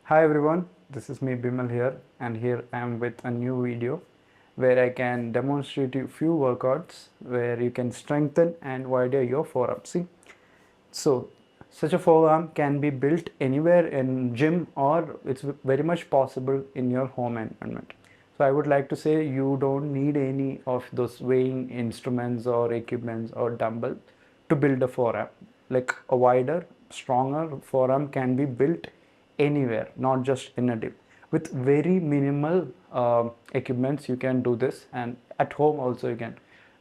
Hi everyone, this is me Bimal here, and here I am with a new video where I can demonstrate you few workouts where you can strengthen and widen your forearm. See, so such a forearm can be built anywhere in gym, or it's very much possible in your home environment. So I would like to say you don't need any of those weighing instruments or equipments or dumbbell to build a forearm. Like a wider, stronger forearm can be built anywhere, not just in a gym. With very minimal equipments, you can do this, and at home also you can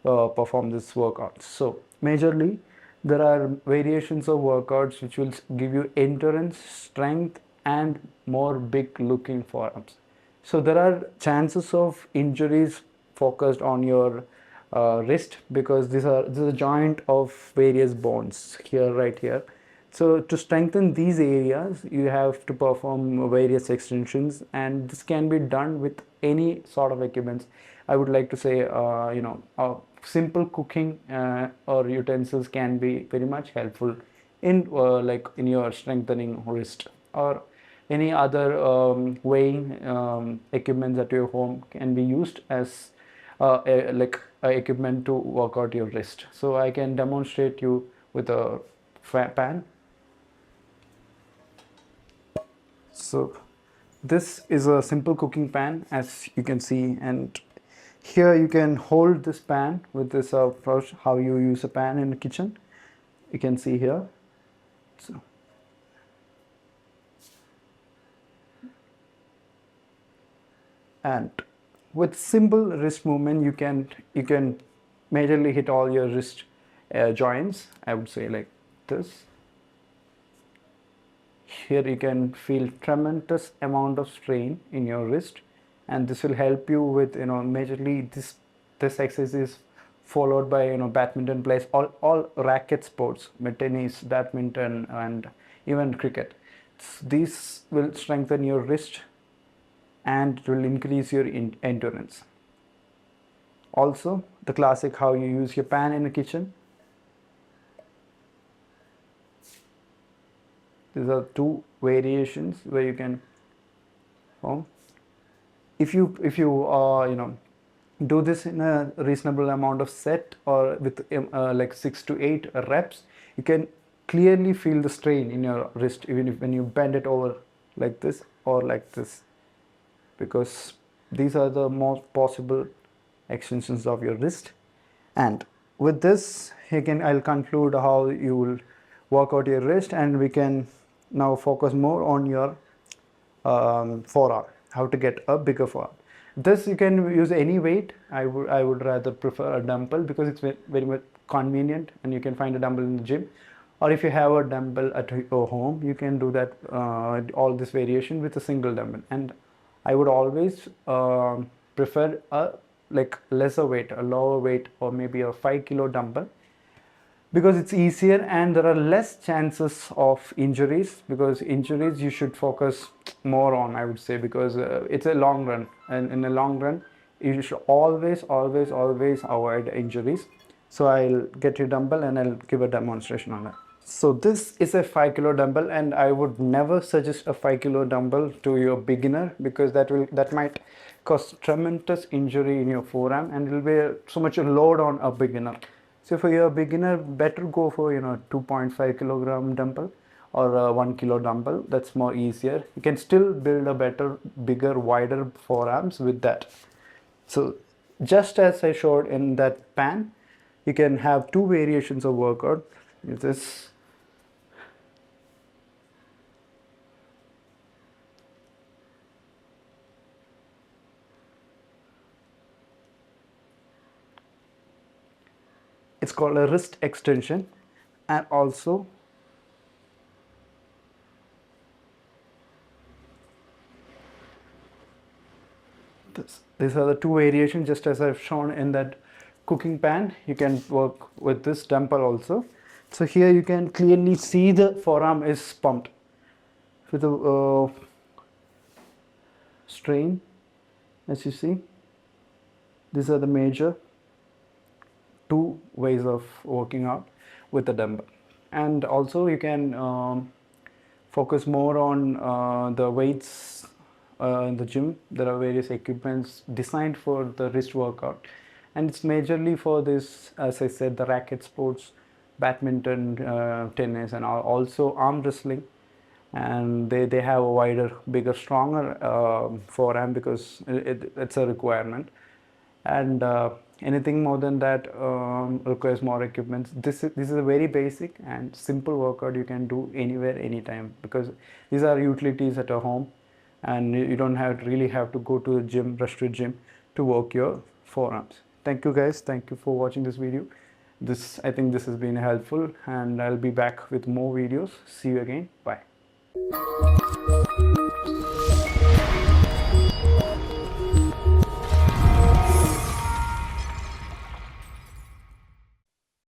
perform this workout. So majorly there are variations of workouts which will give you endurance, strength, and more big looking forearms. So there are chances of injuries focused on your wrist, because this is a joint of various bones here, right here. So to strengthen these areas, you have to perform various extensions, and this can be done with any sort of equipments. I would like to say, simple cooking or utensils can be very much helpful in like in your strengthening wrist, or any other weighing equipments at your home can be used as like a equipment to work out your wrist. So I can demonstrate you with a pan. So this is a simple cooking pan, as you can see, and here you can hold this pan with this approach, how you use a pan in the kitchen. You can see here. So, and with simple wrist movement, you can majorly hit all your wrist joints. I would say like this. Here you can feel tremendous amount of strain in your wrist, and this will help you with, majorly this exercise is followed by, badminton players, all racket sports, tennis, badminton, and even cricket. These will strengthen your wrist and it will increase your endurance. Also, the classic, how you use your pan in the kitchen. These are two variations where you can form. If you do this in a reasonable amount of set, or with like 6 to 8 reps, you can clearly feel the strain in your wrist, even if when you bend it over like this or like this, because these are the most possible extensions of your wrist. And with this, again, I'll conclude how you will work out your wrist, and we can now focus more on your forearm, how to get a bigger forearm. This you can use any weight. I would rather prefer a dumbbell, because it's very much convenient, and you can find a dumbbell in the gym, or if you have a dumbbell at your home, you can do that all this variation with a single dumbbell. And I would always prefer a like lesser weight, a lower weight, or maybe a 5 kilo dumbbell, because it's easier and there are less chances of injuries. Because injuries you should focus more on, I would say, because it's a long run, and in a long run you should always avoid injuries. So I'll get you dumbbell and I'll give a demonstration on that. So this is a 5 kilo dumbbell, and I would never suggest a 5 kilo dumbbell to your beginner, because that might cause tremendous injury in your forearm, and it will be so much a load on a beginner. So for your beginner, better go for 2.5 kilogram dumbbell, or a 1 kilo dumbbell. That's more easier. You can still build a better, bigger, wider forearms with that. So just as I showed in that pan, you can have two variations of workout. This it's called a wrist extension, and also these are the two variations, just as I've shown in that cooking pan. You can work with this dumbbell also. So here you can clearly see the forearm is pumped with the strain. As you see, these are the major two ways of working out with the dumbbell. And also you can focus more on the weights in the gym. There are various equipments designed for the wrist workout, and it's majorly for this, as I said, the racket sports, badminton, tennis, and also arm wrestling. And they have a wider, bigger, stronger forearm because it's a requirement. And anything more than that requires more equipment. This is a very basic and simple workout you can do anywhere, anytime, because these are utilities at a home, and you don't really have to go to the gym, rush to the gym to work your forearms. Thank you guys, thank you for watching this video. I think this has been helpful, and I'll be back with more videos. See you again. Bye.